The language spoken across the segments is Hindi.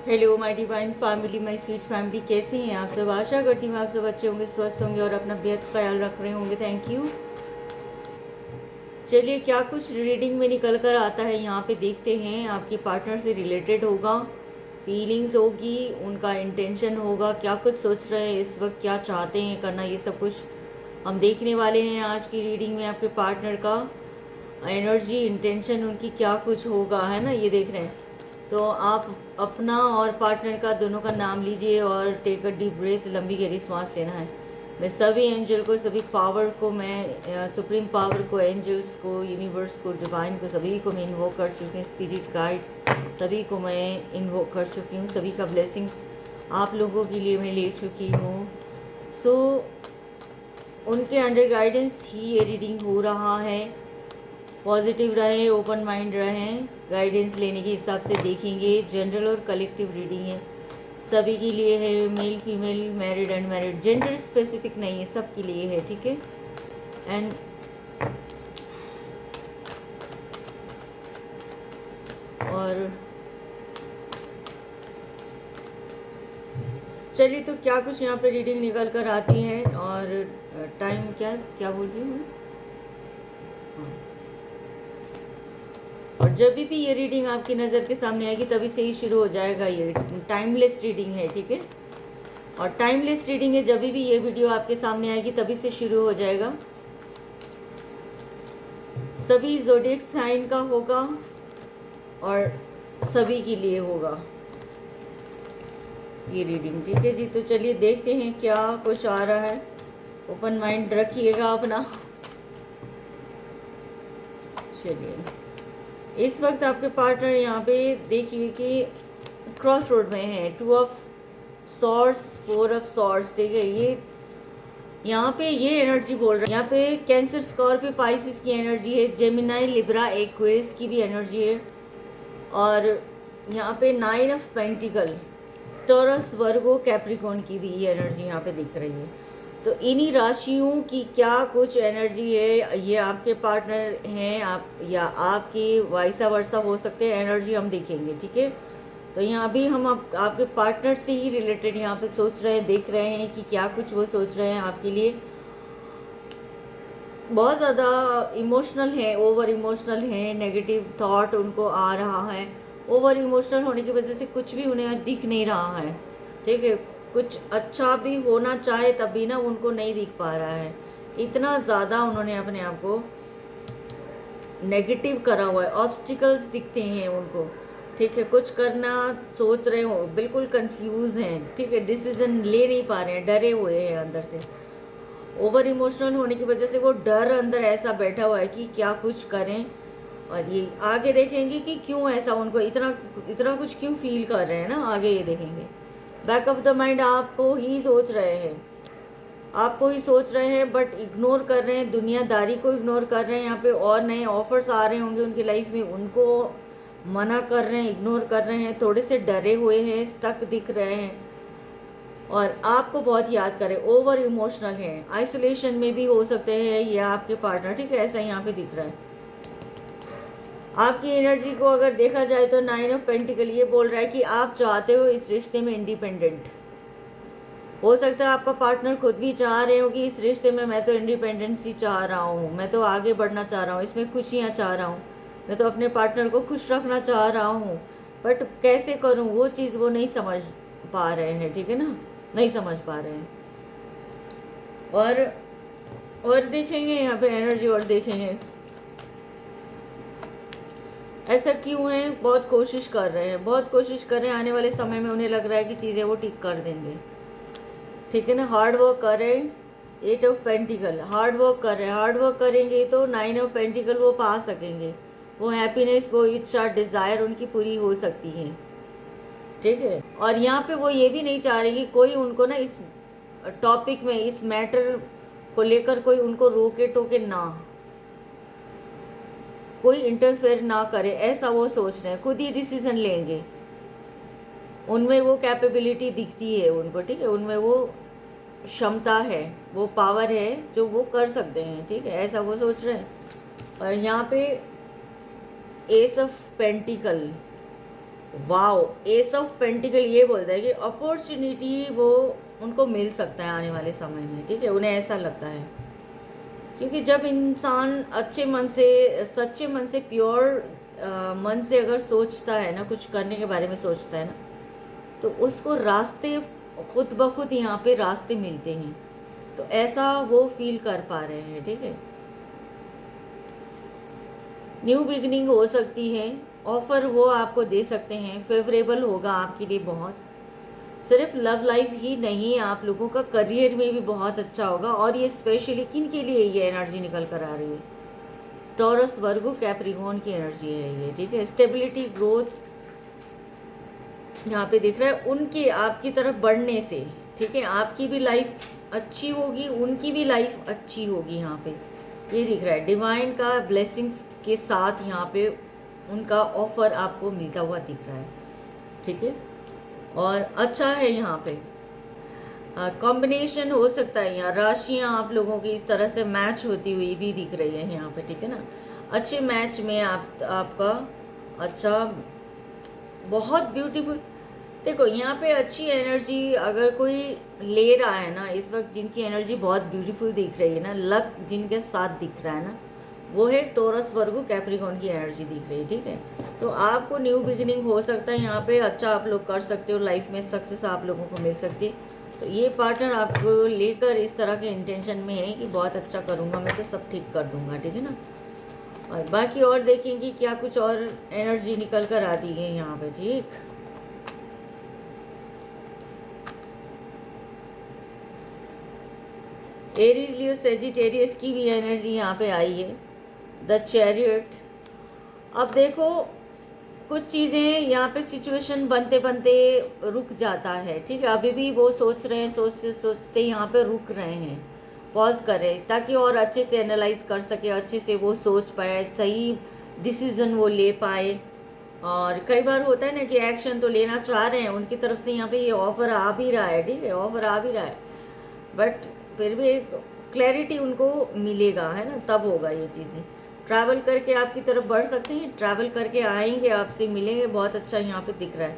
Hello my divine family, my sweet family, कैसे हैं आप सब। आशा करती हूँ आप सब अच्छे होंगे, स्वस्थ होंगे और अपना बेहद ख्याल रख रहे होंगे। Thank you. चलिए, क्या कुछ रीडिंग में निकल कर आता है यहाँ पे देखते हैं। आपके पार्टनर से रिलेटेड होगा, फीलिंग्स होगी, उनका इंटेंशन होगा, क्या कुछ सोच रहे हैं इस वक्त, क्या चाहते हैं करना, ये सब कुछ हम देखने वाले हैं आज की रीडिंग में। आपके पार्टनर का एनर्जी, इंटेंशन, उनकी क्या कुछ होगा, है ना, ये देख रहे हैं। तो आप अपना और पार्टनर का दोनों का नाम लीजिए और टेक अ डीप ब्रेथ, लंबी गहरी सांस लेना है। मैं सभी एंजल को, सभी पावर को, मैं सुप्रीम पावर को, एंजल्स को, यूनिवर्स को, डिवाइन को, सभी को मैं इन्वोक कर चुकी हूँ। स्पिरिट गाइड सभी को मैं इन्वोक कर चुकी हूँ। सभी का ब्लेसिंग्स आप लोगों के लिए मैं ले चुकी हूँ। सो उनके अंडर गाइडेंस ही ये रीडिंग हो रहा है। पॉजिटिव रहें, ओपन माइंड रहें, गाइडेंस लेने के हिसाब से देखेंगे। जनरल और कलेक्टिव रीडिंग है, सभी के लिए है, male female, married unmarried, gender specific नहीं है, सब के लिए है, ठीक है। एंड और चलिए, तो क्या कुछ यहाँ पे रीडिंग निकल कर आती है। और टाइम क्या क्या बोल रही हूँ मैं। और जब भी ये रीडिंग आपकी नज़र के सामने आएगी तभी से ही शुरू हो जाएगा। ये टाइमलेस रीडिंग है, ठीक है। और टाइमलेस रीडिंग है, जब भी ये वीडियो आपके सामने आएगी तभी से शुरू हो जाएगा। सभी ज़ोडिएक साइन का होगा और सभी के लिए होगा ये रीडिंग, ठीक है जी। तो चलिए देखते हैं क्या कुछ आ रहा है। ओपन माइंड रखिएगा अपना। चलिए, इस वक्त आपके पार्टनर यहाँ पे देखिए कि क्रॉस रोड में है। 2 ऑफ सॉर्ड्स, 4 ऑफ सॉर्ड्स, ठीक है। ये यहाँ पे ये एनर्जी बोल रहा है। यहाँ पे कैंसर, स्कॉर्पियो, पाइसिस की एनर्जी है। जेमिनाई, लिब्रा, एक्वेरियस की भी एनर्जी है। और यहाँ पे 9 of pentacle, taurus, Virgo, Capricorn की भी ये एनर्जी यहाँ पे दिख रही है। तो इन्हीं राशियों की क्या कुछ एनर्जी है, ये आपके पार्टनर हैं आप या आपकी वाइसा वर्सा हो सकते हैं, एनर्जी हम देखेंगे, ठीक है। तो यहाँ भी हम आपके पार्टनर से ही रिलेटेड यहाँ पे सोच रहे हैं, देख रहे हैं कि क्या कुछ वो सोच रहे हैं आपके लिए। बहुत ज़्यादा इमोशनल है, ओवर इमोशनल है, नेगेटिव थॉट उनको आ रहा है। ओवर इमोशनल होने की वजह से कुछ भी उन्हें दिख नहीं रहा है, ठीक है। कुछ अच्छा भी होना चाहे तब भी ना उनको नहीं दिख पा रहा है। इतना ज़्यादा उन्होंने अपने आप को नेगेटिव करा हुआ है। ऑब्स्टिकल्स दिखते हैं उनको, ठीक है। कुछ करना सोच रहे हो, बिल्कुल कंफ्यूज हैं, ठीक है। डिसीजन ले नहीं पा रहे हैं, डरे हुए हैं अंदर से। ओवर इमोशनल होने की वजह से वो डर अंदर ऐसा बैठा हुआ है कि क्या कुछ करें। और ये आगे देखेंगे कि क्यों ऐसा उनको इतना इतना कुछ क्यों फील कर रहे हैं ना, आगे ये देखेंगे। बैक ऑफ द माइंड आपको ही सोच रहे हैं, आपको ही सोच रहे हैं, बट इग्नोर कर रहे हैं, दुनियादारी को इग्नोर कर रहे हैं। यहाँ पे और नए ऑफर्स आ रहे होंगे उनकी लाइफ में, उनको मना कर रहे हैं, इग्नोर कर रहे हैं, थोड़े से डरे हुए हैं, स्टक दिख रहे हैं और आपको बहुत याद करें। ओवर इमोशनल है, आइसोलेशन में भी हो सकते हैं ये आपके पार्टनर, ठीक है। ऐसा यहाँ पे दिख रहा है। आपकी एनर्जी को अगर देखा जाए तो 9 ऑफ पेंटिकल ये बोल रहा है कि आप चाहते हो इस रिश्ते में इंडिपेंडेंट। हो सकता है आपका पार्टनर खुद भी चाह रहे हो कि इस रिश्ते में मैं तो इंडिपेंडेंसी चाह रहा हूँ, मैं तो आगे बढ़ना चाह रहा हूँ, इसमें खुशियाँ चाह रहा हूँ, मैं तो अपने पार्टनर को खुश रखना चाह रहा हूँ, बट कैसे करूँ वो चीज़ वो नहीं समझ पा रहे हैं, ठीक है ना, नहीं समझ पा रहे हैं। और देखेंगे यहाँ पे एनर्जी, और देखेंगे ऐसा क्यों है। बहुत कोशिश कर रहे हैं, बहुत कोशिश कर रहे हैं। आने वाले समय में उन्हें लग रहा है कि चीज़ें वो ठीक कर देंगे, ठीक है ना। हार्ड वर्क करें। 8 ऑफ पेंटिकल, हार्ड वर्क कर रहे हैं, हार्ड वर्क करेंगे तो 9 ऑफ पेंटिकल वो पा सकेंगे। वो हैप्पीनेस, वो इच्छा, डिज़ायर उनकी पूरी हो सकती है, ठीक है। और यहाँ पे वो ये भी नहीं चाह रहे कि कोई उनको ना इस टॉपिक में, इस मैटर को लेकर कोई उनको रोके टोके ना, कोई इंटरफेयर ना करे, ऐसा वो सोच रहे हैं। खुद ही डिसीजन लेंगे, उनमें वो कैपेबिलिटी दिखती है उनको, ठीक है। उनमें वो क्षमता है, वो पावर है जो वो कर सकते हैं, ठीक है, ऐसा वो सोच रहे हैं। और यहाँ पे S of pentacle, wow, S of pentacle ये बोलता है कि अपॉर्चुनिटी वो उनको मिल सकता है आने वाले समय में, ठीक है, उन्हें ऐसा लगता है। क्योंकि जब इंसान अच्छे मन से, सच्चे मन से, प्योर मन से अगर सोचता है ना, कुछ करने के बारे में सोचता है ना, तो उसको रास्ते खुद ब खुद यहाँ पे रास्ते मिलते हैं। तो ऐसा वो फील कर पा रहे हैं, ठीक है। न्यू बिगनिंग हो सकती है, ऑफ़र वो आपको दे सकते हैं, फेवरेबल होगा आपके लिए बहुत। सिर्फ लव लाइफ ही नहीं, आप लोगों का करियर में भी बहुत अच्छा होगा। और ये स्पेशली किन के लिए ये एनर्जी निकल कर आ रही है? टॉरस, वर्गो, कैप्रिकॉर्न की एनर्जी है ये, ठीक है। स्टेबिलिटी, ग्रोथ यहाँ पे दिख रहा है उनके आपकी तरफ बढ़ने से, ठीक है। आपकी भी लाइफ अच्छी होगी, उनकी भी लाइफ अच्छी होगी, यहाँ पे ये दिख रहा है। डिवाइन का ब्लेसिंग्स के साथ यहाँ पे उनका ऑफर आपको मिलता हुआ दिख रहा है, ठीक है। और अच्छा है यहाँ पे कॉम्बिनेशन हो सकता है, यहाँ राशियाँ आप लोगों की इस तरह से मैच होती हुई भी दिख रही है यहाँ पे, ठीक है ना। अच्छे मैच में आपका अच्छा, बहुत ब्यूटीफुल। देखो यहाँ पे अच्छी एनर्जी अगर कोई ले रहा है ना इस वक्त, जिनकी एनर्जी बहुत ब्यूटीफुल दिख रही है ना, लक जिनके साथ दिख रहा है ना, वो है टॉरस, वर्गो, कैप्रिकॉर्न की एनर्जी दिख रही है, ठीक है। तो आपको न्यू बिगिनिंग हो सकता है यहाँ पे, अच्छा आप लोग कर सकते हो, लाइफ में सक्सेस आप लोगों को मिल सकती है। तो ये पार्टनर आपको लेकर इस तरह के इंटेंशन में है कि बहुत अच्छा करूँगा मैं, तो सब ठीक कर दूँगा, ठीक है ना। और बाकी और देखेंगे क्या कुछ और एनर्जी निकल कर आती है यहाँ पे, ठीक। एरीज, लियो, सेजिटेरियस की भी एनर्जी यहाँ पे आई है। The chariot. अब देखो कुछ चीज़ें यहाँ पे सिचुएशन बनते बनते रुक जाता है, ठीक है। अभी भी वो सोच रहे हैं, सोचते सोचते यहाँ पे रुक रहे हैं, पॉज करें ताकि और अच्छे से एनालाइज कर सके, अच्छे से वो सोच पाए, सही डिसीजन वो ले पाए। और कई बार होता है ना कि एक्शन तो लेना चाह रहे हैं, उनकी तरफ से यहाँ पे ये ऑफ़र आ भी रहा है, ठीक है, ऑफ़र आ भी रहा है, बट फिर भी एक क्लैरिटी उनको मिलेगा, है ना, तब होगा ये चीज़ें। ट्रैवल करके आपकी तरफ बढ़ सकते हैं, ट्रैवल करके आएंगे, आपसे मिलेंगे, बहुत अच्छा यहाँ पे दिख रहा है।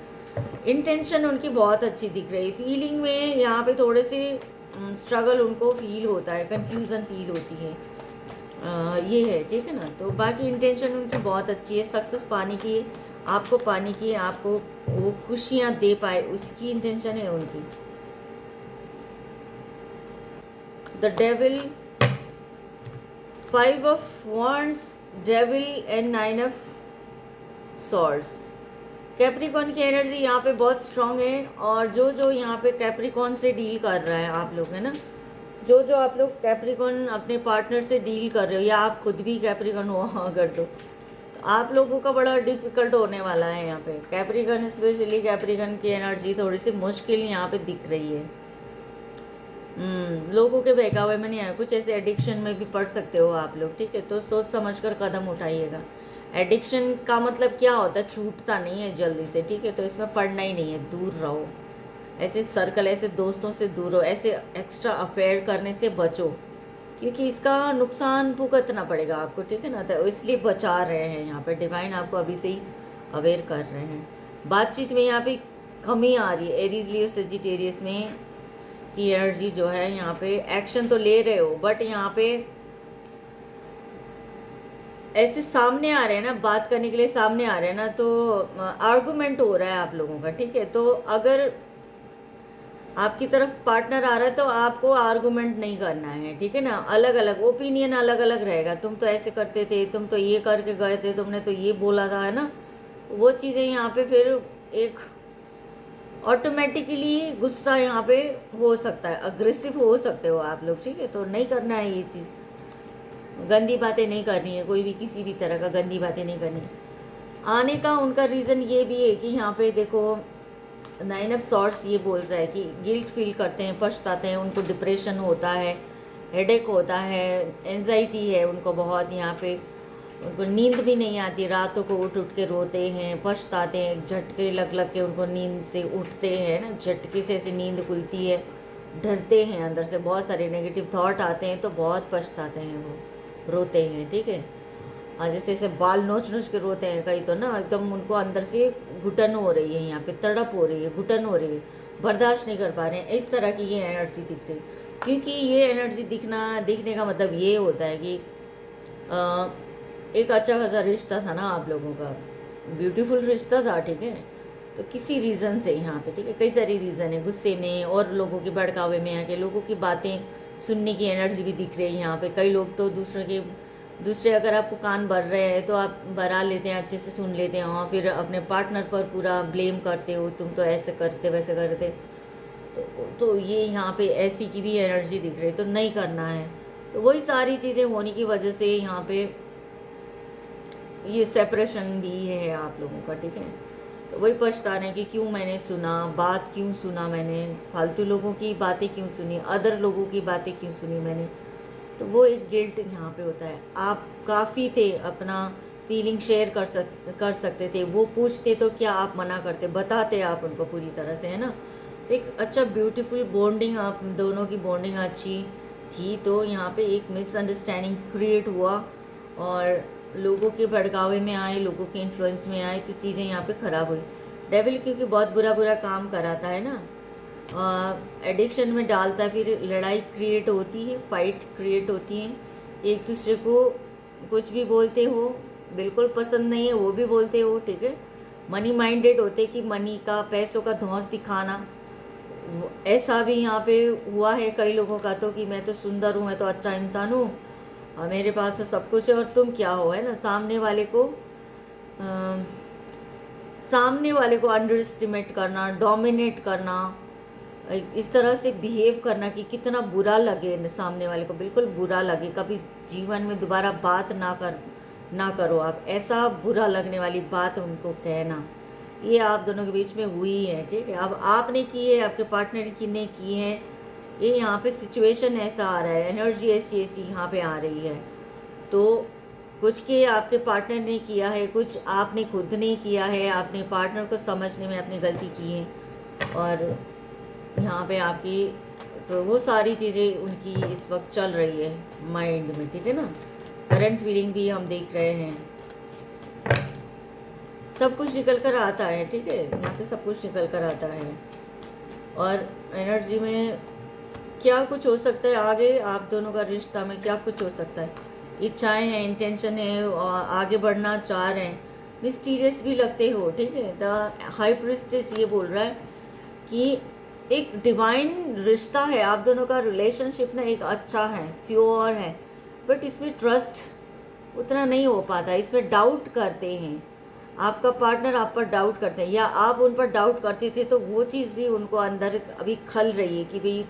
इंटेंशन उनकी बहुत अच्छी दिख रही है। फीलिंग में यहाँ पे थोड़े से स्ट्रगल उनको फील होता है, कंफ्यूजन फील होती है, ये है, ठीक है ना। तो बाकी इंटेंशन उनकी बहुत अच्छी है, सक्सेस पाने की है, आपको पाने की है, आपको वो खुशियाँ दे पाए उसकी इंटेंशन है उनकी। The devil, 5 of wands, devil and 9 of swords. Capricorn की एनर्जी यहाँ पे बहुत स्ट्रांग है। और जो जो यहाँ पे कैप्रिकॉर्न से डील कर रहा है आप लोग, है ना, जो जो आप लोग कैप्रिकॉर्न अपने पार्टनर से डील कर रहे हो, या आप खुद भी कैप्रिकॉर्न हो अगर, तो आप लोगों का बड़ा डिफ़िकल्ट होने वाला है यहाँ पे। कैप्रिकॉर्न, स्पेशली कैप्रिकॉर्न की एनर्जी थोड़ी सी मुश्किल यहाँ पे दिख रही है। लोगों के बहकावे में नहीं आया, कुछ ऐसे एडिक्शन में भी पड़ सकते हो आप लोग, ठीक है। तो सोच समझ कर कदम उठाइएगा। एडिक्शन का मतलब क्या होता है? छूटता नहीं है जल्दी से, ठीक है। तो इसमें पड़ना ही नहीं है, दूर रहो, ऐसे सर्कल, ऐसे दोस्तों से दूर रहो, ऐसे एक्स्ट्रा अफेयर करने से बचो, क्योंकि इसका नुकसान भुगतना पड़ेगा आपको, ठीक है ना। तो इसलिए बचा रहे हैं यहाँ पे, डिवाइन आपको अभी से ही अवेयर कर रहे हैं। बातचीत में यहाँ पे कमी आ रही है, एरीज, लियो, सेजिटेरियस में की एनर्जी जो है यहाँ पे, एक्शन तो ले रहे हो बट यहाँ पे ऐसे सामने आ रहे हैं ना, बात करने के लिए सामने आ रहे हैं ना, तो आर्गुमेंट हो रहा है आप लोगों का, ठीक है। तो अगर आपकी तरफ पार्टनर आ रहा है तो आपको आर्गुमेंट नहीं करना है, ठीक है ना। अलग अलग ओपिनियन, अलग अलग रहेगा, तुम तो ऐसे करते थे, तुम तो ये करके गए थे, तुमने तो ये बोला था, है ना। वो चीज़ें यहाँ पे फिर एक ऑटोमेटिकली गुस्सा यहाँ पे हो सकता है, अग्रेसिव हो सकते हो आप लोग, ठीक है। तो नहीं करना है ये चीज़, गंदी बातें नहीं करनी है, कोई भी किसी भी तरह का गंदी बातें नहीं करनी। आने का उनका रीज़न ये भी है कि यहाँ पे देखो 9 ऑफ सॉर्ड्स ये बोल रहा है कि गिल्ट फील करते हैं, पछताते हैं, उनको डिप्रेशन होता है, हेडेक होता है, एंजाइटी है उनको बहुत, यहाँ पे उनको नींद भी नहीं आती, रातों को उठ उठ के रोते हैं, पछताते हैं, झटके लग लग के उनको नींद से उठते हैं ना, झटके से ऐसी नींद खुलती है, डरते हैं अंदर से, बहुत सारे नेगेटिव थॉट आते हैं, तो बहुत पछताते हैं, वो रोते हैं, ठीक है। जैसे जैसे बाल नोच नोच के रोते हैं कई तो ना, एकदम उनको अंदर से घुटन हो रही है, यहाँ पे तड़प हो रही है, घुटन हो रही है, बर्दाश्त नहीं कर पा रहे हैं, इस तरह की ये एनर्जी दिख रही है। क्योंकि ये एनर्जी दिखने का मतलब ये होता है कि अ, एक अच्छा खासा रिश्ता था ना आप लोगों का, ब्यूटीफुल रिश्ता था, ठीक है, तो किसी रीज़न से यहाँ पे, ठीक है, कई सारी रीज़न है, गुस्से में और लोगों के भड़कावे में आके लोगों की बातें सुनने की एनर्जी भी दिख रही है यहाँ पे। कई लोग तो दूसरे अगर आपको कान भर रहे हैं तो आप भरा लेते हैं, अच्छे से सुन लेते हैं, और फिर अपने पार्टनर पर पूरा ब्लेम करते हो, तुम तो ऐसे करते वैसे करते। तो ये यहाँ पे ऐसी की भी एनर्जी दिख रही है, तो नहीं करना है। तो वही सारी चीज़ें होने की वजह से यहाँ पे ये सेपरेशन भी है आप लोगों का, ठीक है। तो वही पछता रहे हैं कि क्यों मैंने सुना, बात क्यों सुना मैंने, फालतू लोगों की बातें क्यों सुनी, अदर लोगों की बातें क्यों सुनी मैंने। तो वो एक गिल्ट यहाँ पे होता है। आप काफ़ी थे, अपना फीलिंग शेयर कर सकते थे, वो पूछते तो क्या आप मना करते, बताते आप उनको पूरी तरह से, है ना। तो एक अच्छा ब्यूटीफुल बॉन्डिंग, आप दोनों की बॉन्डिंग अच्छी थी, तो यहाँ पे एक मिसअंडरस्टैंडिंग क्रिएट हुआ और लोगों के भड़कावे में आए, लोगों के इन्फ्लुएंस में आए, तो चीज़ें यहाँ पे ख़राब हुई। डेविल क्योंकि बहुत बुरा बुरा काम कराता है ना, एडिक्शन में डालता है, फिर लड़ाई क्रिएट होती है, फाइट क्रिएट होती है, एक दूसरे को कुछ भी बोलते हो, बिल्कुल पसंद नहीं है वो भी बोलते हो, ठीक है। मनी माइंडेड होते कि मनी का, पैसों का धौंस दिखाना, ऐसा भी यहाँ पे हुआ है कई लोगों का, तो कि मैं तो सुंदर हूँ, मैं तो अच्छा इंसान हूँ, मेरे पास तो सब कुछ है और तुम क्या हो, है ना। सामने वाले को अंडर एस्टिमेट करना, डोमिनेट करना, इस तरह से बिहेव करना कि कितना बुरा लगे सामने वाले को, बिल्कुल बुरा लगे, कभी जीवन में दोबारा बात ना करो आप, ऐसा बुरा लगने वाली बात उनको कहना, ये आप दोनों के बीच में हुई है, ठीक है। अब आपने की है, आपके पार्टनर की ने की है, ये यहाँ पे सिचुएशन ऐसा आ रहा है, एनर्जी ऐसी ऐसी यहाँ पे आ रही है। तो कुछ के आपके पार्टनर ने किया है, कुछ आपने खुद ने किया है, आपने पार्टनर को समझने में अपनी गलती की है, और यहाँ पे आपकी, तो वो सारी चीज़ें उनकी इस वक्त चल रही है माइंड में, ठीक है ना। करंट फीलिंग भी हम देख रहे हैं, सब कुछ निकल कर आता है, ठीक है, यहाँ पे सब कुछ निकल कर आता है। और एनर्जी में क्या कुछ हो सकता है आगे, आप दोनों का रिश्ता में क्या कुछ हो सकता है, इच्छाएं हैं, इंटेंशन है, और आगे बढ़ना चाह रहे हैं, मिस्टीरियस भी लगते हो, ठीक है। द हाई प्रिस्टेस ये बोल रहा है कि एक डिवाइन रिश्ता है आप दोनों का, रिलेशनशिप ना एक अच्छा है, प्योर है, बट इसमें ट्रस्ट उतना नहीं हो पाता, इसमें डाउट करते हैं, आपका पार्टनर आप पर डाउट करते हैं, या आप उन पर डाउट करते थे, तो वो चीज़ भी उनको अंदर अभी खल रही है कि भाई,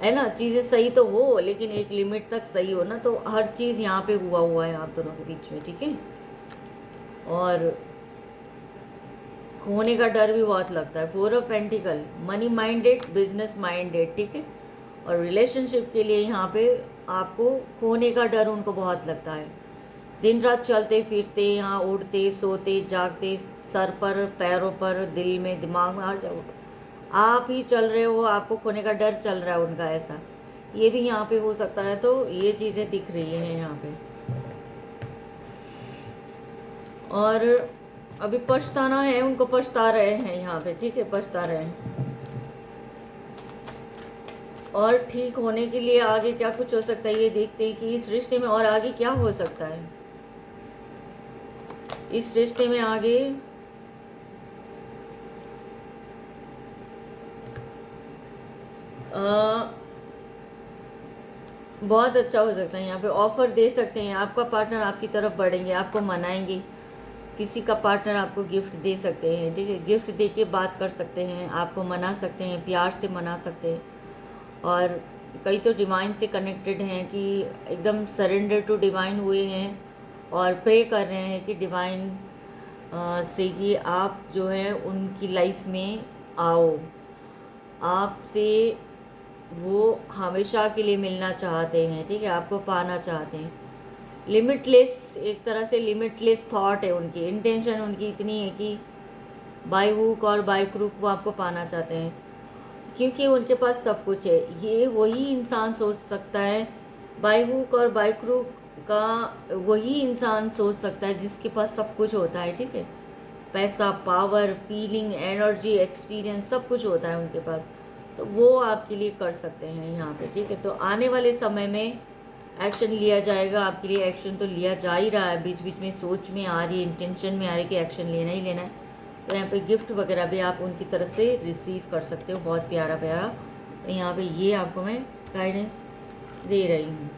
है ना, चीज़ें सही तो हो लेकिन एक लिमिट तक सही हो ना। तो हर चीज़ यहाँ पे हुआ है आप दोनों के बीच में, ठीक है। और खोने का डर भी बहुत लगता है, 4 of pentacle, money minded, business minded, ठीक है। और रिलेशनशिप के लिए यहाँ पे आपको खोने का डर उनको बहुत लगता है, दिन रात चलते फिरते, यहाँ उड़ते सोते जागते, सर पर, पैरों पर, दिल में, दिमाग में, हर जगह आप ही चल रहे हो, आपको खोने का डर चल रहा है उनका, ऐसा ये भी यहाँ पे हो सकता है। तो ये चीज़ें दिख रही हैं यहाँ पे, और अभी पछताना है उनको, पछता रहे हैं यहाँ पे, ठीक है, पछता रहे हैं। और ठीक होने के लिए आगे क्या कुछ हो सकता है ये देखते हैं कि इस रिश्ते में और आगे क्या हो सकता है। इस रिश्ते में आगे बहुत अच्छा हो सकता है, यहाँ पे ऑफर दे सकते हैं, आपका पार्टनर आपकी तरफ बढ़ेंगे, आपको मनाएंगे, किसी का पार्टनर आपको गिफ्ट दे सकते हैं, ठीक है, गिफ्ट दे के बात कर सकते हैं, आपको मना सकते हैं, प्यार से मना सकते हैं। और कई तो डिवाइन से कनेक्टेड हैं कि एकदम सरेंडर टू डिवाइन हुए हैं और प्रे कर रहे हैं कि डिवाइन से कि आप जो है उनकी लाइफ में आओ, आपसे वो हमेशा के लिए मिलना चाहते हैं, ठीक है, आपको पाना चाहते हैं। लिमिटलेस, एक तरह से लिमिटलेस थॉट है उनकी, इंटेंशन उनकी इतनी है कि बाय हुक और बाय क्रूक वो आपको पाना चाहते हैं, क्योंकि उनके पास सब कुछ है। ये वही इंसान सोच सकता है बाय हुक और बाय क्रूक का वही इंसान सोच सकता है जिसके पास सब कुछ होता है, ठीक है। पैसा, पावर, फीलिंग, एनर्जी, एक्सपीरियंस, सब कुछ होता है उनके पास, तो वो आपके लिए कर सकते हैं यहाँ पे, ठीक है। तो आने वाले समय में एक्शन लिया जाएगा आपके लिए। एक्शन तो लिया जा ही रहा है, बीच बीच में सोच में आ रही है, इंटेंशन में आ रही है कि एक्शन लेना ही लेना है। तो यहाँ पे गिफ्ट वगैरह भी आप उनकी तरफ से रिसीव कर सकते हो, बहुत प्यारा प्यारा। तो यहाँ पे ये आपको मैं गाइडेंस दे रही हूँ।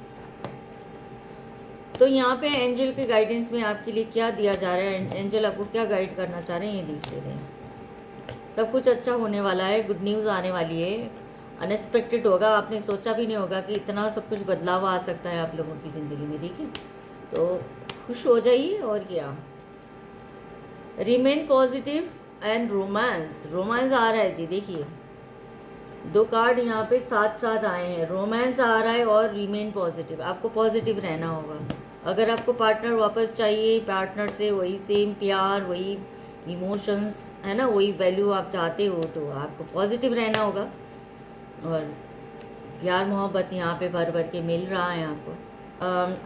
तो यहाँ पे एंजल के गाइडेंस में आपके लिए क्या दिया जा रहा है, एंजल आपको क्या गाइड करना चाह रहे हैं, ये देख लेते हैं। सब कुछ अच्छा होने वाला है, गुड न्यूज़ आने वाली है, अनएक्सपेक्टेड होगा, आपने सोचा भी नहीं होगा कि इतना सब कुछ बदलाव आ सकता है आप लोगों की ज़िंदगी में, ठीक है। तो खुश हो जाइए, और क्या। Remain positive and romance, romance आ रहा है जी, देखिए 2 कार्ड यहाँ पे साथ साथ आए हैं, रोमांस आ रहा है और रिमेन पॉजिटिव। आपको पॉजिटिव रहना होगा। अगर आपको पार्टनर वापस चाहिए, पार्टनर से वही सेम प्यार, वही इमोशंस है ना, वही वैल्यू आप चाहते हो, तो आपको पॉजिटिव रहना होगा। और प्यार मोहब्बत यहाँ पे भर भर के मिल रहा है आपको।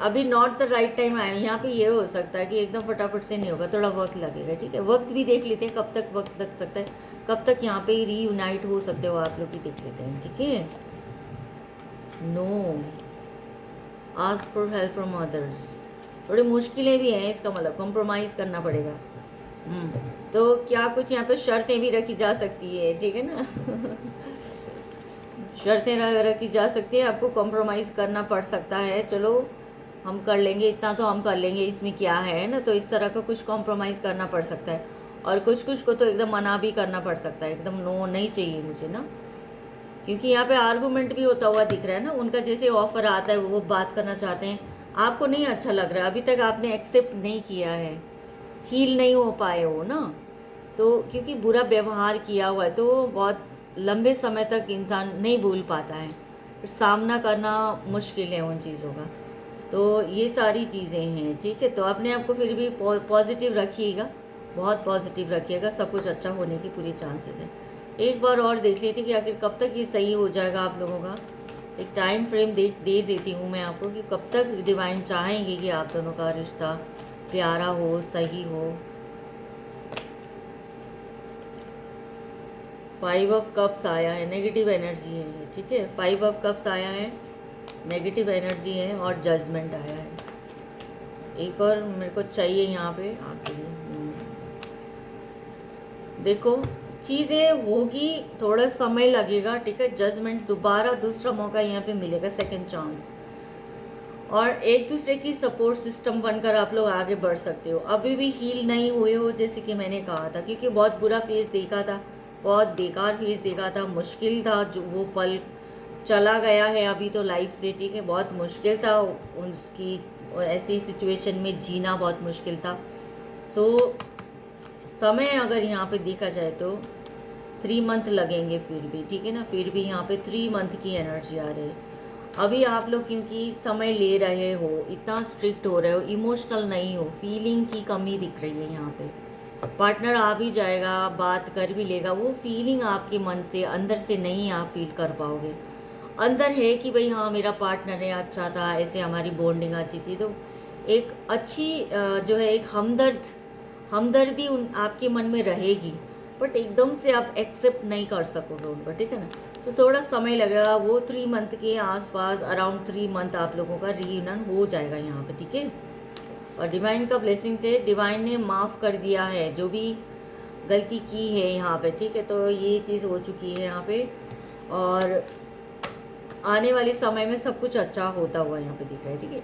अभी नॉट द राइट टाइम आया, यहाँ पे ये हो सकता है कि एकदम फटाफट से नहीं होगा, थोड़ा वक्त लगेगा, ठीक है। वक्त भी देख लेते हैं, कब तक वक्त लग सकता है, कब तक यहाँ पे रीयूनाइट हो सकते हो आप लोग भी देख लेते हैं, ठीक है। No, ask for help from others, थोड़ी मुश्किलें भी हैं, इसका मतलब कॉम्प्रोमाइज़ करना पड़ेगा। तो क्या कुछ यहाँ पे शर्तें भी रखी जा सकती है, ठीक है ना। शर्तें रखी जा सकती है, आपको कॉम्प्रोमाइज़ करना पड़ सकता है, चलो हम कर लेंगे, इतना तो हम कर लेंगे, इसमें क्या है ना। तो इस तरह का कुछ कॉम्प्रोमाइज़ करना पड़ सकता है, और कुछ कुछ को तो एकदम मना भी करना पड़ सकता है, एकदम नो नहीं चाहिए मुझे ना, क्योंकि यहाँ पे आर्गूमेंट भी होता हुआ दिख रहा है ना। उनका जैसे ऑफर आता है वो बात करना चाहते हैं, आपको नहीं अच्छा लग रहा है, अभी तक आपने एक्सेप्ट नहीं किया है, हील नहीं हो पाए हो ना, तो क्योंकि बुरा व्यवहार किया हुआ है, तो बहुत लंबे समय तक इंसान नहीं भूल पाता है, फिर सामना करना मुश्किल है उन चीज़ों का। तो ये सारी चीज़ें हैं, ठीक है। तो अपने आप को फिर भी पॉजिटिव रखिएगा, बहुत पॉजिटिव रखिएगा, सब कुछ अच्छा होने की पूरी चांसेस है। एक बार और देख लेते कि आखिर कब तक ये सही हो जाएगा आप लोगों का। एक टाइम फ्रेम दे देती हूँ मैं आपको कि कब तक डिवाइन चाहेंगे कि आप दोनों का रिश्ता प्यारा हो, सही हो। 5 ऑफ कप्स आया है, नेगेटिव एनर्जी है ये, ठीक है। 5 ऑफ कप्स आया है, नेगेटिव एनर्जी है, और जजमेंट आया है। एक और मेरे को चाहिए यहाँ पे आपके लिए। देखो चीज़ें होगी, थोड़ा समय लगेगा, ठीक है। जजमेंट, दोबारा दूसरा मौका यहाँ पे मिलेगा, सेकंड चांस, और एक दूसरे की सपोर्ट सिस्टम बनकर आप लोग आगे बढ़ सकते हो। अभी भी हील नहीं हुए हो, जैसे कि मैंने कहा था, क्योंकि बहुत बुरा फेज देखा था, बहुत बेकार फेज देखा था, मुश्किल था, जो वो पल चला गया है अभी तो लाइफ से, ठीक है। बहुत मुश्किल था उसकी, ऐसी सिचुएशन में जीना बहुत मुश्किल था। तो समय अगर यहाँ पे देखा जाए तो 3 मंथ लगेंगे फिर भी, ठीक है ना। फिर भी यहाँ पे 3 मंथ की एनर्जी आ रही है। अभी आप लोग क्योंकि समय ले रहे हो, इतना स्ट्रिक्ट हो रहे हो, इमोशनल नहीं हो, फीलिंग की कमी दिख रही है यहाँ पे। पार्टनर आ भी जाएगा, बात कर भी लेगा, वो फीलिंग आपके मन से अंदर से नहीं आप फील कर पाओगे। अंदर है कि भाई हाँ मेरा पार्टनर है, अच्छा था, ऐसे हमारी बॉन्डिंग अच्छी थी, तो एक अच्छी जो है एक हमदर्दी उन आपके मन में रहेगी, बट एकदम से आप एक्सेप्ट नहीं कर सकोगे उनको, ठीक है ना। तो थोड़ा समय लगेगा, वो 3 मंथ के आसपास, अराउंड 3 मंथ आप लोगों का रीयूनियन हो जाएगा यहाँ पे, ठीक है। और डिवाइन का ब्लेसिंग से डिवाइन ने माफ़ कर दिया है जो भी गलती की है यहाँ पे, ठीक है। तो ये चीज़ हो चुकी है यहाँ पे, और आने वाले समय में सब कुछ अच्छा होता हुआ यहाँ पे दिख रहा है, ठीक है।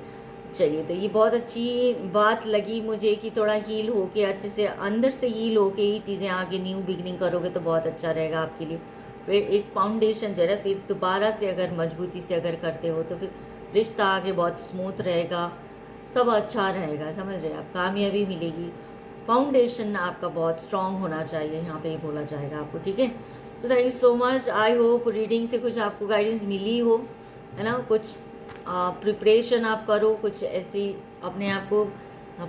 चलिए, तो ये बहुत अच्छी बात लगी मुझे कि थोड़ा हील होके, अच्छे से अंदर से हील होके ही चीज़ें आगे न्यू बिगनिंग करोगे तो बहुत अच्छा रहेगा आपके लिए। फिर एक फाउंडेशन जो है, फिर दोबारा से अगर मजबूती से अगर करते हो तो फिर रिश्ता आगे बहुत स्मूथ रहेगा, सब अच्छा रहेगा, समझ रहे हैं आप, कामयाबी मिलेगी। फाउंडेशन आपका बहुत स्ट्रांग होना चाहिए, यहाँ पे बोला जाएगा आपको, ठीक है। तो thank you so much. I hope reading से कुछ आपको गाइडेंस मिली हो, है ना। कुछ प्रिपरेशन आप करो, कुछ ऐसी अपने आप को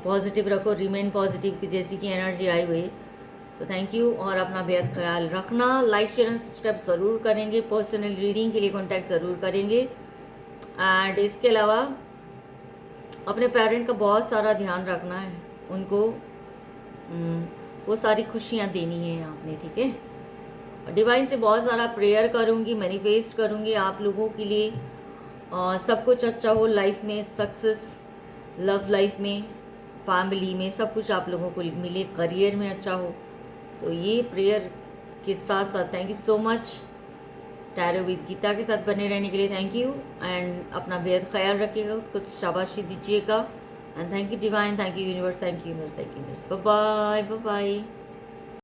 पॉजिटिव रखो, रिमेन पॉजिटिव की जैसी की एनर्जी आई हुई। तो थैंक यू, और अपना बेहद ख्याल रखना। लाइक शेयर एंड सब्सक्राइब ज़रूर करेंगे, पर्सनल रीडिंग के लिए कॉन्टैक्ट ज़रूर करेंगे। एंड इसके अलावा अपने पेरेंट का बहुत सारा ध्यान रखना है, उनको वो सारी खुशियाँ देनी है आपने, ठीक है। डिवाइन से बहुत सारा प्रेयर करूँगी, मैनिफेस्ट करूँगी आप लोगों के लिए, सब कुछ अच्छा हो लाइफ में, सक्सेस लव लाइफ में, फैमिली में, सब कुछ आप लोगों को मिले, करियर में अच्छा हो। तो ये प्रेयर के साथ साथ thank you so much tarot with Gita के साथ बने रहने के लिए, थैंक यू। एंड अपना बेहद ख्याल रखिएगा, कुछ शाबाशी दीजिएगा। And thank you divine, thank you universe, thank you universe, thank you universe. Bye bye, bye bye.